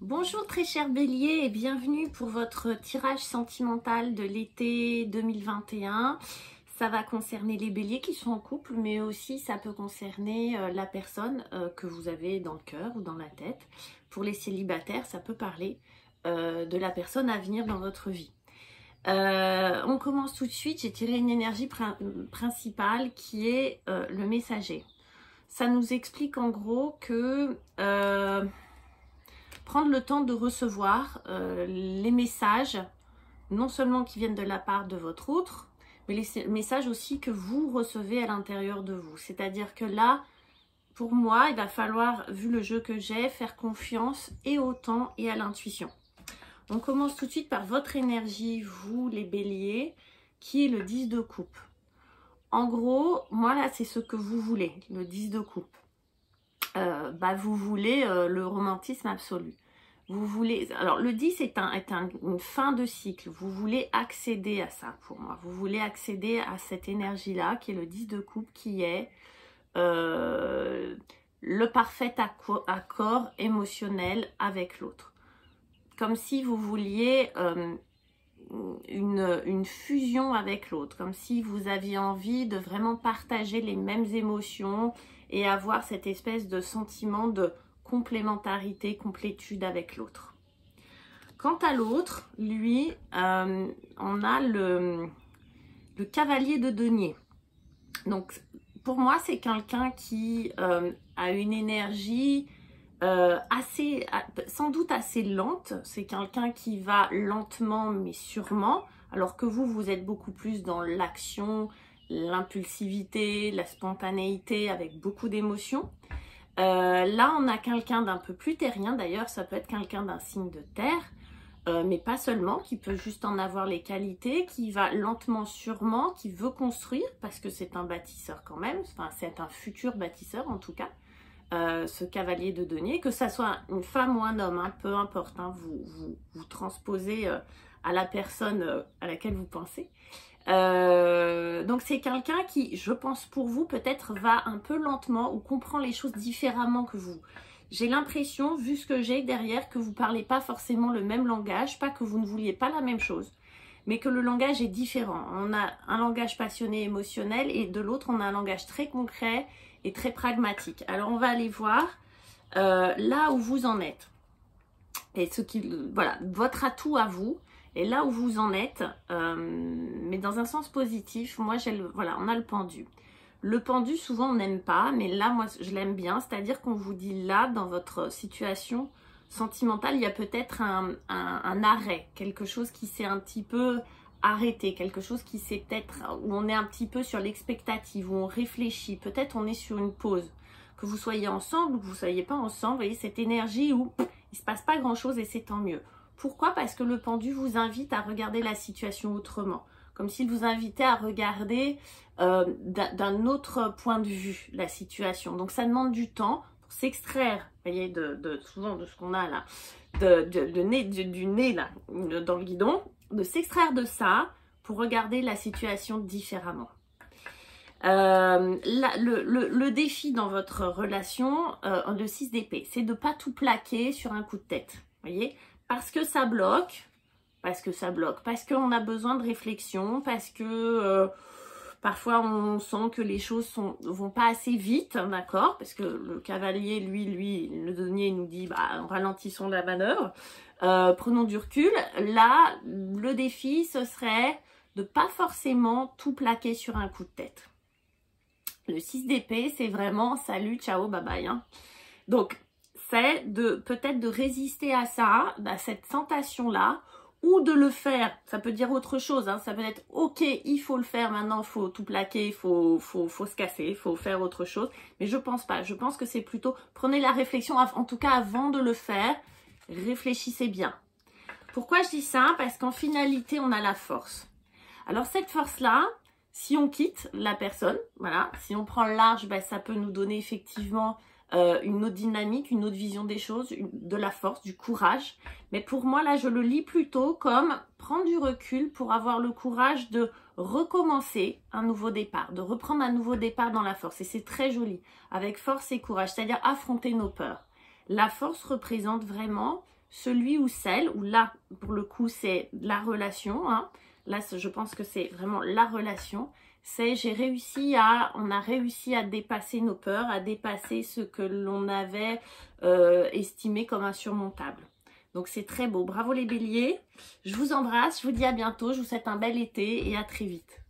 Bonjour très cher Bélier et bienvenue pour votre tirage sentimental de l'été 2021. Ça va concerner les Béliers qui sont en couple, mais aussi ça peut concerner la personne que vous avez dans le cœur ou dans la tête. Pour les célibataires, ça peut parler de la personne à venir dans votre vie. On commence tout de suite. J'ai tiré une énergie principale qui est le messager. Ça nous explique en gros que prendre le temps de recevoir les messages, non seulement qui viennent de la part de votre autre, mais les messages aussi que vous recevez à l'intérieur de vous. C'est-à-dire que là, pour moi, il va falloir, vu le jeu que j'ai, faire confiance et au temps et à l'intuition. On commence tout de suite par votre énergie, vous les béliers, qui est le 10 de coupe. En gros, moi là, c'est ce que vous voulez, le 10 de coupe. Vous voulez le romantisme absolu. Vous voulez, alors le 10 est une fin de cycle. Vous voulez accéder à ça pour moi. Vous voulez accéder à cette énergie-là qui est le 10 de coupe, qui est le parfait accord émotionnel avec l'autre. Comme si vous vouliez une fusion avec l'autre. Comme si vous aviez envie de vraiment partager les mêmes émotions et avoir cette espèce de sentiment de complémentarité, complétude avec l'autre. Quant à l'autre, lui, on a le cavalier de denier. Donc, pour moi, c'est quelqu'un qui a une énergie sans doute assez lente. C'est quelqu'un qui va lentement mais sûrement, alors que vous êtes beaucoup plus dans l'action, l'impulsivité, la spontanéité avec beaucoup d'émotions. Là, on a quelqu'un d'un peu plus terrien. D'ailleurs, ça peut être quelqu'un d'un signe de terre, mais pas seulement, qui peut juste en avoir les qualités, qui va lentement, sûrement, qui veut construire, parce que c'est un bâtisseur quand même, enfin, c'est un futur bâtisseur en tout cas, ce cavalier de denier, que ça soit une femme ou un homme, hein, peu importe, hein, vous transposez à la personne à laquelle vous pensez. Donc c'est quelqu'un qui, je pense pour vous, peut-être va un peu lentement ou comprend les choses différemment que vous. J'ai l'impression, vu ce que j'ai derrière, que vous ne parlez pas forcément le même langage, pas que vous ne vouliez pas la même chose, mais que le langage est différent. On a un langage passionné, émotionnel, et de l'autre, on a un langage très concret et très pragmatique. Alors on va aller voir là où vous en êtes. Et voilà, votre atout à vous. Et là où vous en êtes, mais dans un sens positif, moi, voilà, on a le pendu. Le pendu, souvent, on n'aime pas, mais là, moi, je l'aime bien. C'est-à-dire qu'on vous dit là, dans votre situation sentimentale, il y a peut-être un arrêt, quelque chose qui s'est un petit peu arrêté, quelque chose qui s'est peut-être, où on est un petit peu sur l'expectative, où on réfléchit. Peut-être on est sur une pause. Que vous soyez ensemble ou que vous ne soyez pas ensemble, vous voyez, cette énergie où il ne se passe pas grand-chose et c'est tant mieux. Pourquoi? Parce que le pendu vous invite à regarder la situation autrement. Comme s'il vous invitait à regarder d'un autre point de vue la situation. Donc ça demande du temps pour s'extraire, vous voyez, souvent de ce qu'on a là, du nez là, dans le guidon, de s'extraire de ça pour regarder la situation différemment. Le défi dans votre relation, le 6 d'épée, c'est de ne pas tout plaquer sur un coup de tête, vous voyez, parce que ça bloque, parce qu'on a besoin de réflexion, parce que parfois on sent que les choses vont pas assez vite, d'accord, parce que le cavalier, lui, le denier nous dit, ralentissons la manœuvre, prenons du recul. Là, le défi, ce serait de pas forcément tout plaquer sur un coup de tête. Le 6 d'épée, c'est vraiment salut, ciao, bye bye. Hein. Donc, c'est peut-être de résister à ça, à cette tentation-là, ou de le faire. Ça peut dire autre chose. Hein. Ça peut être, ok, il faut le faire maintenant, il faut tout plaquer, il faut se casser, il faut faire autre chose. Mais je pense pas. Je pense que c'est plutôt, prenez la réflexion, en tout cas avant de le faire, réfléchissez bien. Pourquoi je dis ça? Parce qu'en finalité, on a la force. Alors cette force-là, si on quitte la personne, voilà, si on prend le large, ça peut nous donner effectivement une autre dynamique, une autre vision des choses, de la force, du courage. Mais pour moi, là, je le lis plutôt comme prendre du recul pour avoir le courage de recommencer un nouveau départ, de reprendre un nouveau départ dans la force. Et c'est très joli, avec force et courage, c'est-à-dire affronter nos peurs. La force représente vraiment celui ou celle, ou là, pour le coup, c'est la relation, hein. Là, je pense que c'est vraiment la relation. C'est on a réussi à dépasser nos peurs, à dépasser ce que l'on avait estimé comme insurmontable. Donc c'est très beau. Bravo les béliers. Je vous embrasse, je vous dis à bientôt, je vous souhaite un bel été et à très vite.